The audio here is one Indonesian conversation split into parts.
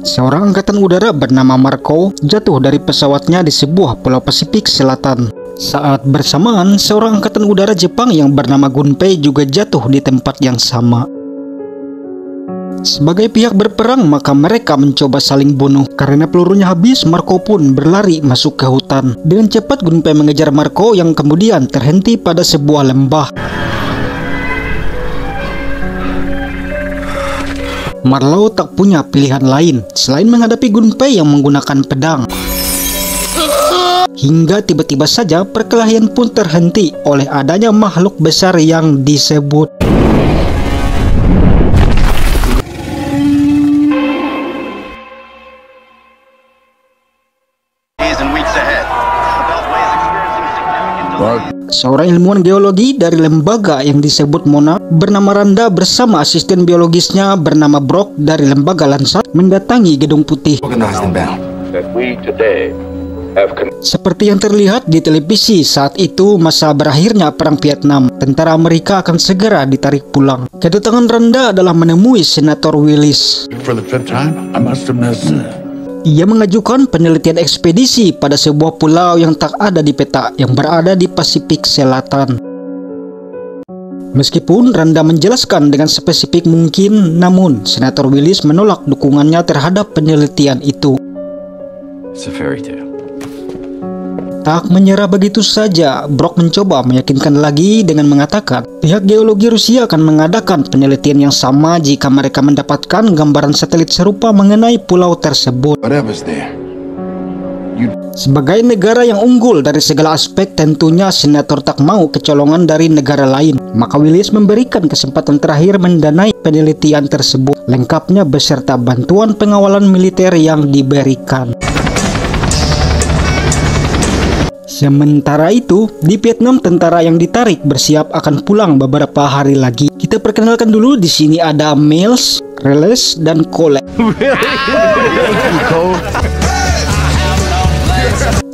Seorang angkatan udara bernama Marco jatuh dari pesawatnya di sebuah pulau Pasifik Selatan. Saat bersamaan, seorang angkatan udara Jepang yang bernama Gunpei juga jatuh di tempat yang sama. Sebagai pihak berperang, maka mereka mencoba saling bunuh. Karena pelurunya habis, Marco pun berlari masuk ke hutan. Dengan cepat Gunpei mengejar Marco yang kemudian terhenti pada sebuah lembah. Marlow tak punya pilihan lain selain menghadapi Gunpei yang menggunakan pedang. Hingga tiba-tiba saja perkelahian pun terhenti oleh adanya makhluk besar yang disebut seorang ilmuwan geologi dari lembaga yang disebut Monarch bernama Randa bersama asisten biologisnya bernama Brock dari lembaga Landsat mendatangi Gedung Putih. Seperti yang terlihat di televisi saat itu masa berakhirnya Perang Vietnam, tentara Amerika akan segera ditarik pulang. Kedatangan Randa adalah menemui Senator Willis. Ia mengajukan penelitian ekspedisi pada sebuah pulau yang tak ada di peta yang berada di Pasifik Selatan. Meskipun Randa menjelaskan dengan spesifik mungkin, namun Senator Willis menolak dukungannya terhadap penelitian itu. Tak menyerah begitu saja, Brock mencoba meyakinkan lagi dengan mengatakan pihak geologi Rusia akan mengadakan penelitian yang sama jika mereka mendapatkan gambaran satelit serupa mengenai pulau tersebut. Sebagai negara yang unggul dari segala aspek, tentunya senator tak mau kecolongan dari negara lain. Maka Willis memberikan kesempatan terakhir mendanai penelitian tersebut, lengkapnya beserta bantuan pengawalan militer yang diberikan. Sementara itu, di Vietnam tentara yang ditarik bersiap akan pulang beberapa hari lagi. Kita perkenalkan dulu, di sini ada Miles, Reles, dan Cole.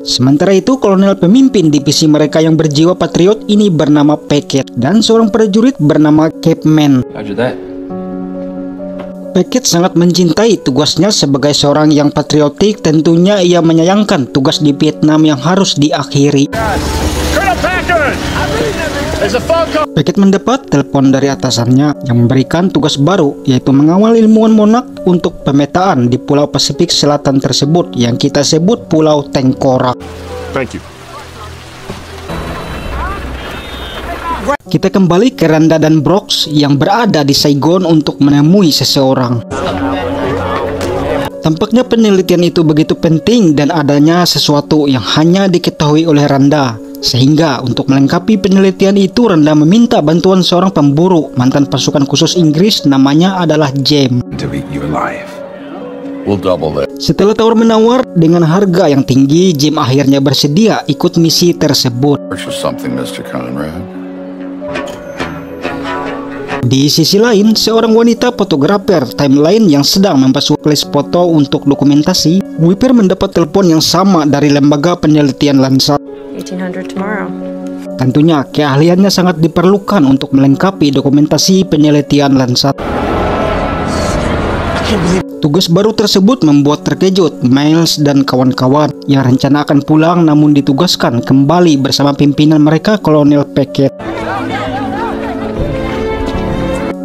Sementara itu, kolonel pemimpin divisi mereka yang berjiwa patriot ini bernama Packet dan seorang prajurit bernama Capman. Packet sangat mencintai tugasnya sebagai seorang yang patriotik. Tentunya ia menyayangkan tugas di Vietnam yang harus diakhiri. Packet mendapat telepon dari atasannya yang memberikan tugas baru, yaitu mengawal ilmuwan Monarch untuk pemetaan di Pulau Pasifik Selatan tersebut yang kita sebut Pulau Tengkorak. Kita kembali ke Randa dan Brock yang berada di Saigon untuk menemui seseorang. Tampaknya penelitian itu begitu penting dan adanya sesuatu yang hanya diketahui oleh Randa. Sehingga untuk melengkapi penelitian itu, Randa meminta bantuan seorang pemburu mantan pasukan khusus Inggris, namanya adalah James. Setelah tawar-menawar dengan harga yang tinggi, James akhirnya bersedia ikut misi tersebut. Di sisi lain, seorang wanita fotografer timeline yang sedang membasuh flash foto untuk dokumentasi, Wipper mendapat telepon yang sama dari lembaga penelitian Landsat. Tentunya keahliannya sangat diperlukan untuk melengkapi dokumentasi penelitian Landsat. Tugas baru tersebut membuat terkejut Miles dan kawan-kawan yang rencana akan pulang namun ditugaskan kembali bersama pimpinan mereka, Kolonel Packet.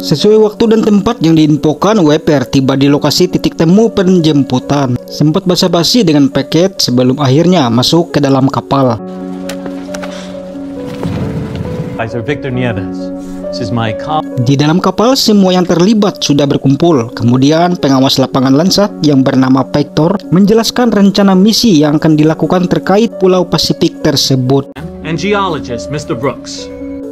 Sesuai waktu dan tempat yang diinfokan, Wipper tiba di lokasi titik temu penjemputan. Sempat basa-basi dengan Packet sebelum akhirnya masuk ke dalam kapal. Di dalam kapal, semua yang terlibat sudah berkumpul. Kemudian pengawas lapangan Landsat yang bernama Victor menjelaskan rencana misi yang akan dilakukan terkait Pulau Pasifik tersebut.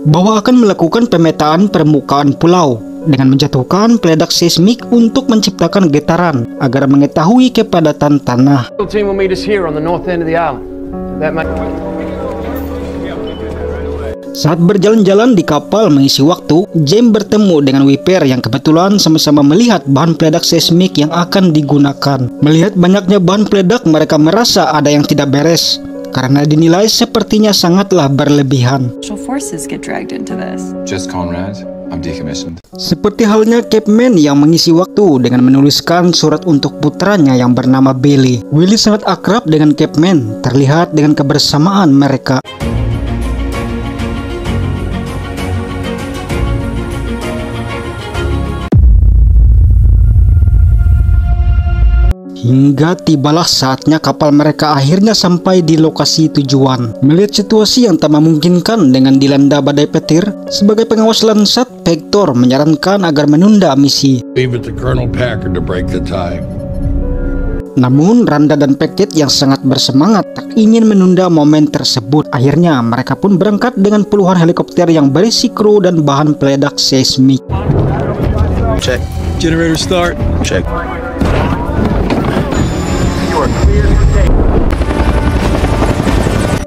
Bahwa akan melakukan pemetaan permukaan pulau dengan menjatuhkan peledak seismik untuk menciptakan getaran agar mengetahui kepadatan tanah. Saat berjalan-jalan di kapal mengisi waktu, James bertemu dengan Wipper yang kebetulan sama-sama melihat bahan peledak seismik yang akan digunakan. Melihat banyaknya bahan peledak, mereka merasa ada yang tidak beres karena dinilai sepertinya sangatlah berlebihan. I'm decommissioned. Seperti halnya Capman yang mengisi waktu dengan menuliskan surat untuk putranya yang bernama Billy. Willy sangat akrab dengan Capman, terlihat dengan kebersamaan mereka. Hingga tibalah saatnya kapal mereka akhirnya sampai di lokasi tujuan. Melihat situasi yang tak memungkinkan dengan dilanda badai petir, sebagai pengawas Landsat, Vector menyarankan agar menunda misi. Leave it to Colonel Packard to break the tie. Namun Randa dan Packard yang sangat bersemangat tak ingin menunda momen tersebut. Akhirnya mereka pun berangkat dengan puluhan helikopter yang berisi kru dan bahan peledak seismik. Check. Generator start. Check.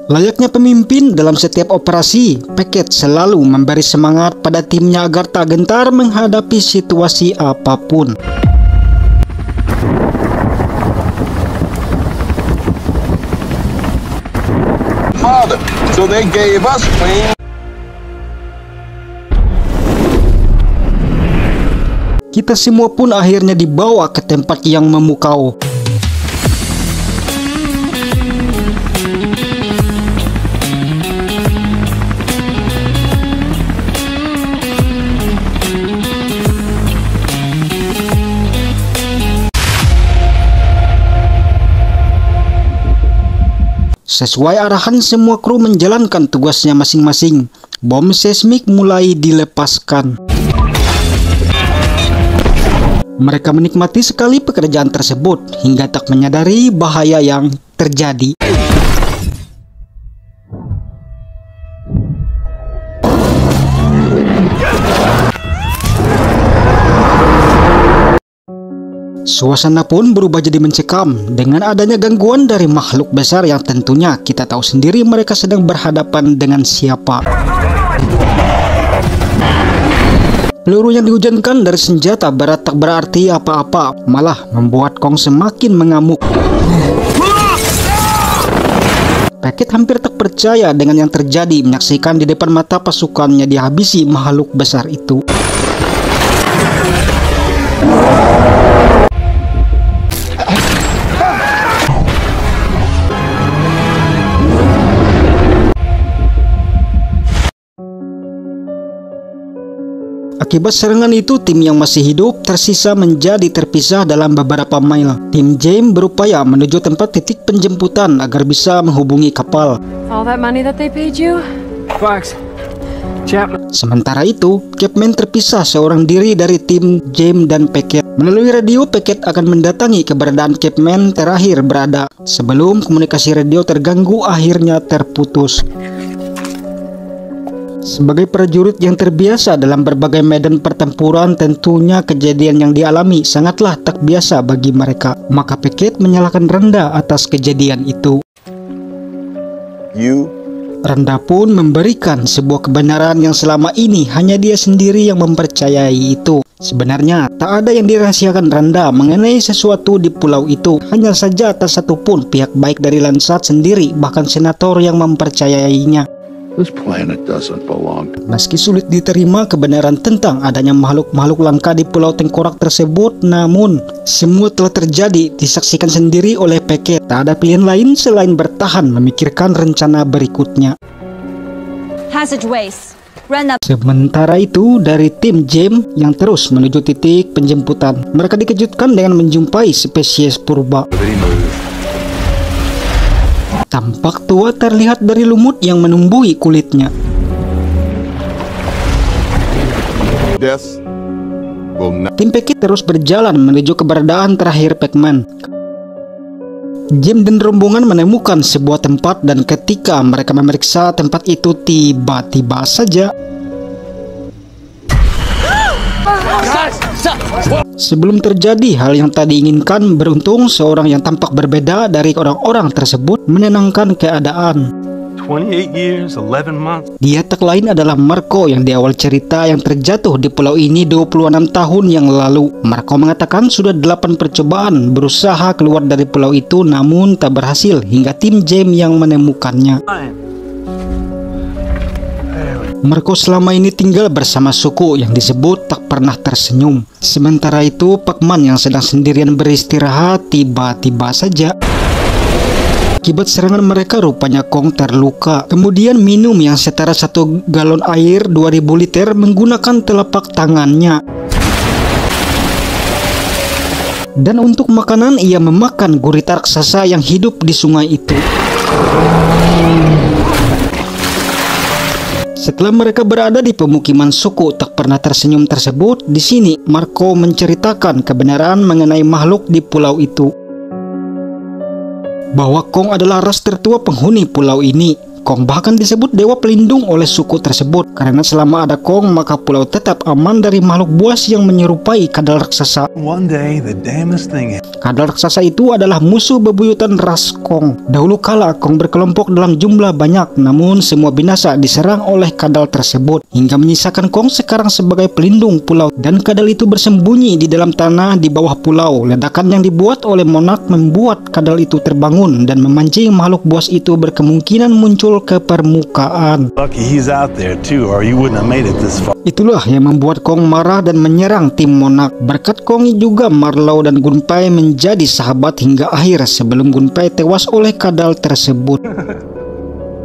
Layaknya pemimpin dalam setiap operasi, Packard selalu memberi semangat pada timnya agar tak gentar menghadapi situasi apapun. Father, so they gave us clean. Kita semua pun akhirnya dibawa ke tempat yang memukau. Sesuai arahan, semua kru menjalankan tugasnya masing-masing. Bom seismik mulai dilepaskan. Mereka menikmati sekali pekerjaan tersebut hingga tak menyadari bahaya yang terjadi. Suasana pun berubah jadi mencekam dengan adanya gangguan dari makhluk besar yang tentunya kita tahu sendiri mereka sedang berhadapan dengan siapa. Peluru yang dihujankan dari senjata berat tak berarti apa-apa, malah membuat Kong semakin mengamuk. Packard hampir tak percaya dengan yang terjadi menyaksikan di depan mata pasukannya dihabisi makhluk besar itu. Akibat serangan itu, tim yang masih hidup tersisa menjadi terpisah dalam beberapa mil. Tim James berupaya menuju tempat titik penjemputan agar bisa menghubungi kapal. All that money that they paid you? Fox, Chapman. Sementara itu, Capman terpisah seorang diri dari tim James dan Packard. Melalui radio, Packard akan mendatangi keberadaan Capman terakhir berada sebelum komunikasi radio terganggu akhirnya terputus. Sebagai prajurit yang terbiasa dalam berbagai medan pertempuran, tentunya kejadian yang dialami sangatlah tak biasa bagi mereka. Maka Packard menyalahkan Randa atas kejadian itu. Randa pun memberikan sebuah kebenaran yang selama ini hanya dia sendiri yang mempercayai itu. Sebenarnya tak ada yang dirahasiakan Randa mengenai sesuatu di pulau itu. Hanya saja tak satupun pihak baik dari Landsat sendiri, bahkan senator yang mempercayainya. This planet doesn't belong. Meski sulit diterima kebenaran tentang adanya makhluk-makhluk langka di Pulau Tengkorak tersebut, namun semua telah terjadi disaksikan sendiri oleh Packard. Tak ada pilihan lain selain bertahan memikirkan rencana berikutnya. Passageways. Run up. Sementara itu, dari tim James yang terus menuju titik penjemputan, mereka dikejutkan dengan menjumpai spesies purba. Tampak tua terlihat dari lumut yang menumbuhi kulitnya. Tim Packard terus berjalan menuju keberadaan terakhir Pac-Man. James dan rombongan menemukan sebuah tempat dan ketika mereka memeriksa tempat itu, tiba-tiba saja sebelum terjadi hal yang tak diinginkan, beruntung seorang yang tampak berbeda dari orang-orang tersebut menenangkan keadaan. 28 years, 11 months. Dia tak lain adalah Marco yang di awal cerita yang terjatuh di pulau ini 26 tahun yang lalu. Marco mengatakan sudah 8 percobaan berusaha keluar dari pulau itu namun tak berhasil hingga tim James yang menemukannya. Marco selama ini tinggal bersama suku yang disebut tak pernah tersenyum. Sementara itu Pacman yang sedang sendirian beristirahat tiba-tiba saja akibat serangan mereka rupanya Kong terluka. Kemudian minum yang setara 1 galon air 2000 liter menggunakan telapak tangannya. Dan untuk makanan ia memakan gurita raksasa yang hidup di sungai itu. Setelah mereka berada di pemukiman suku tak pernah tersenyum tersebut, di sini Marco menceritakan kebenaran mengenai makhluk di pulau itu. Bahwa Kong adalah ras tertua penghuni pulau ini. Kong bahkan disebut dewa pelindung oleh suku tersebut, karena selama ada Kong maka pulau tetap aman dari makhluk buas yang menyerupai kadal raksasa. One day, the damnedest thing. Kadal raksasa itu adalah musuh bebuyutan ras Kong. Dahulu kala Kong berkelompok dalam jumlah banyak, namun semua binasa diserang oleh kadal tersebut hingga menyisakan Kong sekarang sebagai pelindung pulau, dan kadal itu bersembunyi di dalam tanah di bawah pulau. Ledakan yang dibuat oleh monark membuat kadal itu terbangun dan memancing makhluk buas itu berkemungkinan muncul ke permukaan. Lucky he's out there too, or you wouldn't have made it this far. Itulah yang membuat Kong marah dan menyerang tim monark. Berkat Kong juga Marlowe dan Gunpei menjadi sahabat hingga akhir sebelum Gunpei tewas oleh kadal tersebut.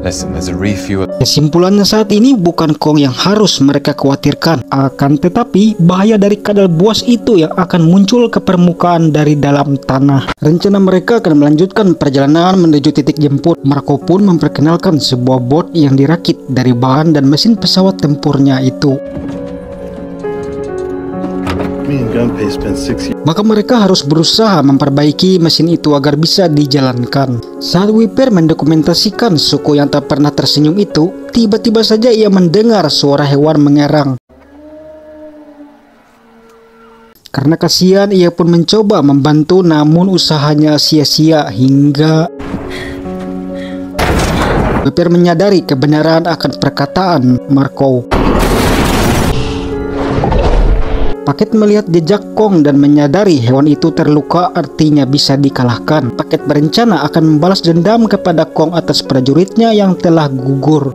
Listen, there's a refuel. Kesimpulannya saat ini bukan Kong yang harus mereka khawatirkan, akan tetapi bahaya dari kadal buas itu yang akan muncul ke permukaan dari dalam tanah. Rencana mereka akan melanjutkan perjalanan menuju titik jemput. Marco pun memperkenalkan sebuah bot yang dirakit dari bahan dan mesin pesawat tempurnya itu. Maka mereka harus berusaha memperbaiki mesin itu agar bisa dijalankan. Saat Wiper mendokumentasikan suku yang tak pernah tersenyum itu, tiba-tiba saja ia mendengar suara hewan mengerang. Karena kasihan, ia pun mencoba membantu, namun usahanya sia-sia hingga Wiper menyadari kebenaran akan perkataan Marco. Paket melihat jejak Kong dan menyadari hewan itu terluka, artinya bisa dikalahkan. Paket berencana akan membalas dendam kepada Kong atas prajuritnya yang telah gugur.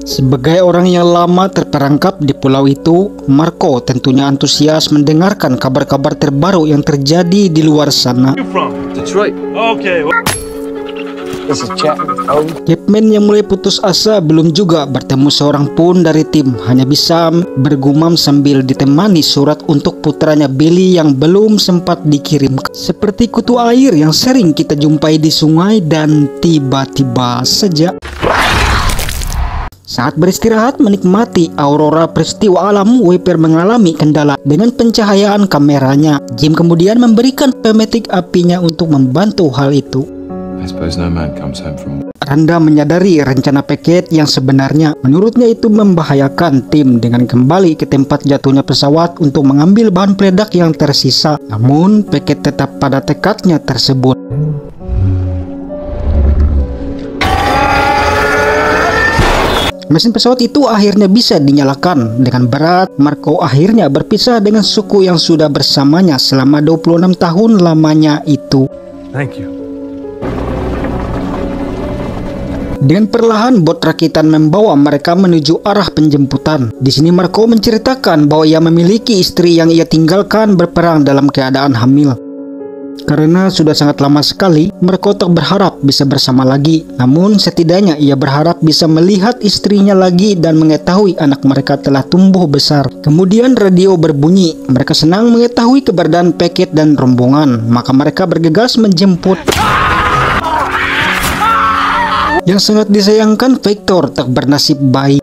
Sebagai orang yang lama terperangkap di pulau itu, Marco tentunya antusias mendengarkan kabar-kabar terbaru yang terjadi di luar sana. Detroit. Okay. Chapman yang mulai putus asa belum juga bertemu seorang pun dari tim, hanya bisa bergumam sambil ditemani surat untuk putranya Billy yang belum sempat dikirim. Seperti kutu air yang sering kita jumpai di sungai, dan tiba-tiba saja saat beristirahat menikmati aurora peristiwa alam, Wiper mengalami kendala dengan pencahayaan kameranya. Jim kemudian memberikan pemetik apinya untuk membantu hal itu. Randa menyadari rencana Packet yang sebenarnya. Menurutnya itu membahayakan tim dengan kembali ke tempat jatuhnya pesawat untuk mengambil bahan peledak yang tersisa. Namun Packet tetap pada tekadnya tersebut. Mesin pesawat itu akhirnya bisa dinyalakan. Dengan berat, Marco akhirnya berpisah dengan suku yang sudah bersamanya selama 26 tahun lamanya itu. Thank you. Dengan perlahan bot rakitan membawa mereka menuju arah penjemputan. Di sini Marco menceritakan bahwa ia memiliki istri yang ia tinggalkan berperang dalam keadaan hamil. Karena sudah sangat lama sekali, Marco tak berharap bisa bersama lagi. Namun setidaknya ia berharap bisa melihat istrinya lagi dan mengetahui anak mereka telah tumbuh besar. Kemudian radio berbunyi. Mereka senang mengetahui keberadaan Packet dan rombongan. Maka mereka bergegas menjemput. Yang sangat disayangkan, Victor tak bernasib baik.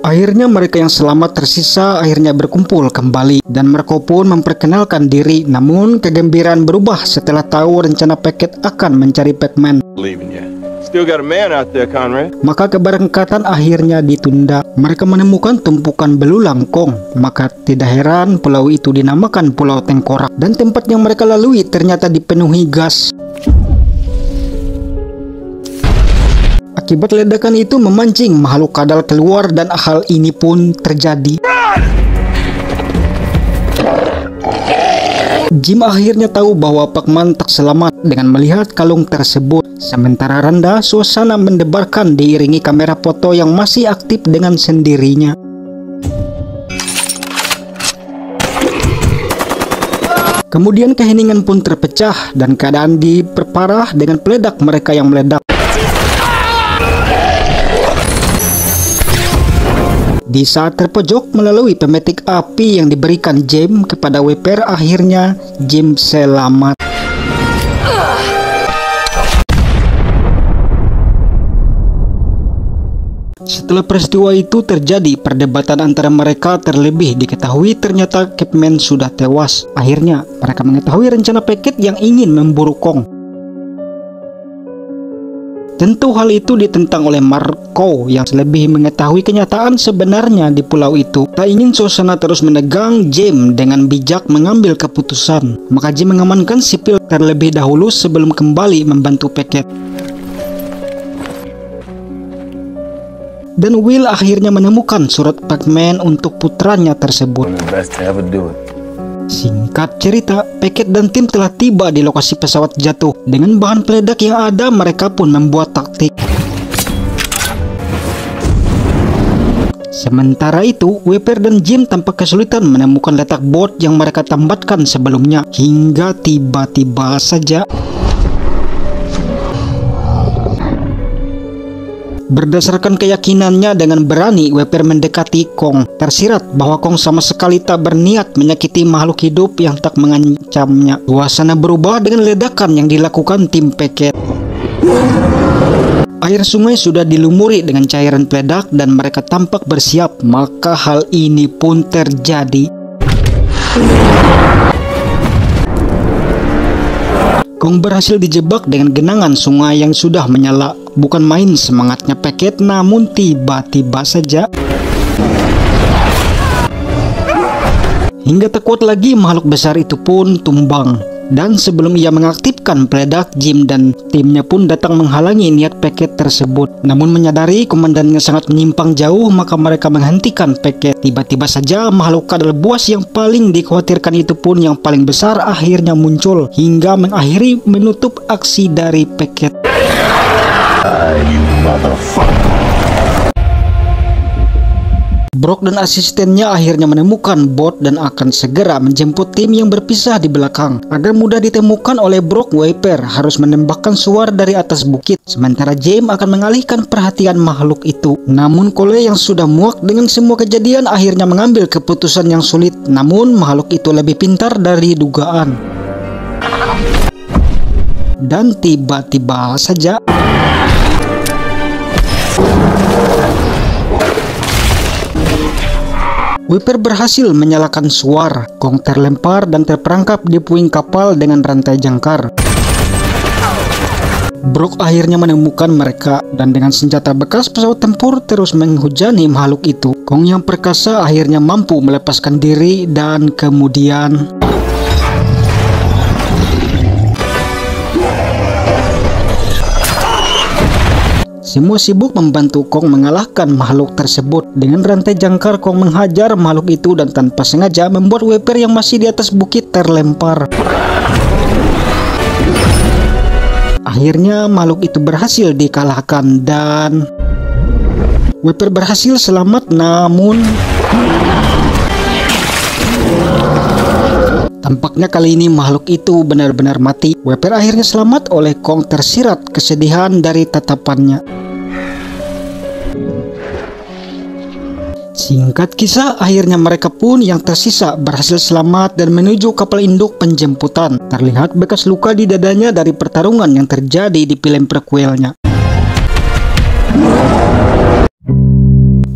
Akhirnya mereka yang selamat tersisa akhirnya berkumpul kembali, dan Marco pun memperkenalkan diri. Namun kegembiraan berubah setelah tahu rencana Packet akan mencari Pacman. Still got a man out there, Conrad. Maka keberangkatan akhirnya ditunda. Mereka menemukan tumpukan belulang Kong. Maka tidak heran pulau itu dinamakan Pulau Tengkorak, dan tempat yang mereka lalui ternyata dipenuhi gas. Akibat ledakan itu memancing makhluk kadal keluar, dan hal ini pun terjadi. Jim akhirnya tahu bahwa Pacman tak selamat dengan melihat kalung tersebut. Sementara Randa, suasana mendebarkan diiringi kamera foto yang masih aktif dengan sendirinya. Kemudian keheningan pun terpecah dan keadaan diperparah dengan peledak mereka yang meledak. Di saat terpojok melalui pemetik api yang diberikan James kepada Weeper, akhirnya James selamat. Setelah peristiwa itu terjadi perdebatan antara mereka, terlebih diketahui ternyata Capman sudah tewas. Akhirnya mereka mengetahui rencana Packet yang ingin memburu Kong. Tentu hal itu ditentang oleh Marco yang lebih mengetahui kenyataan sebenarnya di pulau itu. Tak ingin suasana terus menegang, James dengan bijak mengambil keputusan. Maka James mengamankan sipil terlebih dahulu sebelum kembali membantu Packet. Dan Will akhirnya menemukan surat Pacman untuk putranya tersebut. Singkat cerita, Packet dan tim telah tiba di lokasi pesawat jatuh. Dengan bahan peledak yang ada, mereka pun membuat taktik. Sementara itu, Weeper dan Jim tampak kesulitan menemukan letak bot yang mereka tambatkan sebelumnya. Hingga tiba-tiba saja berdasarkan keyakinannya dengan berani Weeper mendekati Kong. Tersirat bahwa Kong sama sekali tak berniat menyakiti makhluk hidup yang tak mengancamnya. Suasana berubah dengan ledakan yang dilakukan tim Packet. Air sungai sudah dilumuri dengan cairan peledak dan mereka tampak bersiap. Maka hal ini pun terjadi. Kong berhasil dijebak dengan genangan sungai yang sudah menyala. Bukan main semangatnya Packet, namun tiba-tiba saja hingga tak kuat lagi makhluk besar itu pun tumbang. Dan sebelum ia mengaktifkan peledak, Jim dan timnya pun datang menghalangi niat Packet tersebut. Namun menyadari komandannya sangat menyimpang jauh, maka mereka menghentikan Packet. Tiba-tiba saja makhluk kadal buas yang paling dikhawatirkan itu pun yang paling besar akhirnya muncul hingga mengakhiri menutup aksi dari Packet. Brock dan asistennya akhirnya menemukan bot dan akan segera menjemput tim yang berpisah di belakang. Agar mudah ditemukan oleh Brock, Weeper harus menembakkan suar dari atas bukit. Sementara James akan mengalihkan perhatian makhluk itu. Namun Cole yang sudah muak dengan semua kejadian akhirnya mengambil keputusan yang sulit. Namun makhluk itu lebih pintar dari dugaan. Dan tiba-tiba saja Weeper berhasil menyalakan suar. Kong terlempar dan terperangkap di puing kapal dengan rantai jangkar. Brock akhirnya menemukan mereka dan dengan senjata bekas pesawat tempur terus menghujani makhluk itu. Kong yang perkasa akhirnya mampu melepaskan diri dan kemudian semua sibuk membantu Kong mengalahkan makhluk tersebut. Dengan rantai jangkar, Kong menghajar makhluk itu dan tanpa sengaja membuat Weeper yang masih di atas bukit terlempar. Akhirnya makhluk itu berhasil dikalahkan dan Weeper berhasil selamat, namun tampaknya kali ini makhluk itu benar-benar mati. Weeper akhirnya selamat oleh Kong, tersirat kesedihan dari tatapannya. Singkat kisah, akhirnya mereka pun yang tersisa berhasil selamat dan menuju kapal induk penjemputan. Terlihat bekas luka di dadanya dari pertarungan yang terjadi di film prequelnya.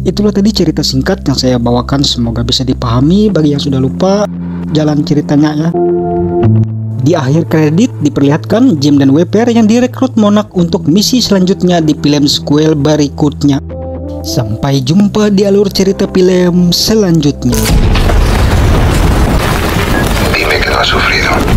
Itulah tadi cerita singkat yang saya bawakan, semoga bisa dipahami bagi yang sudah lupa jalan ceritanya ya. Di akhir kredit diperlihatkan Jim dan Weeper yang direkrut Monarch untuk misi selanjutnya di film sequel berikutnya. Sampai jumpa di alur cerita film selanjutnya. Dime que no has sufrido.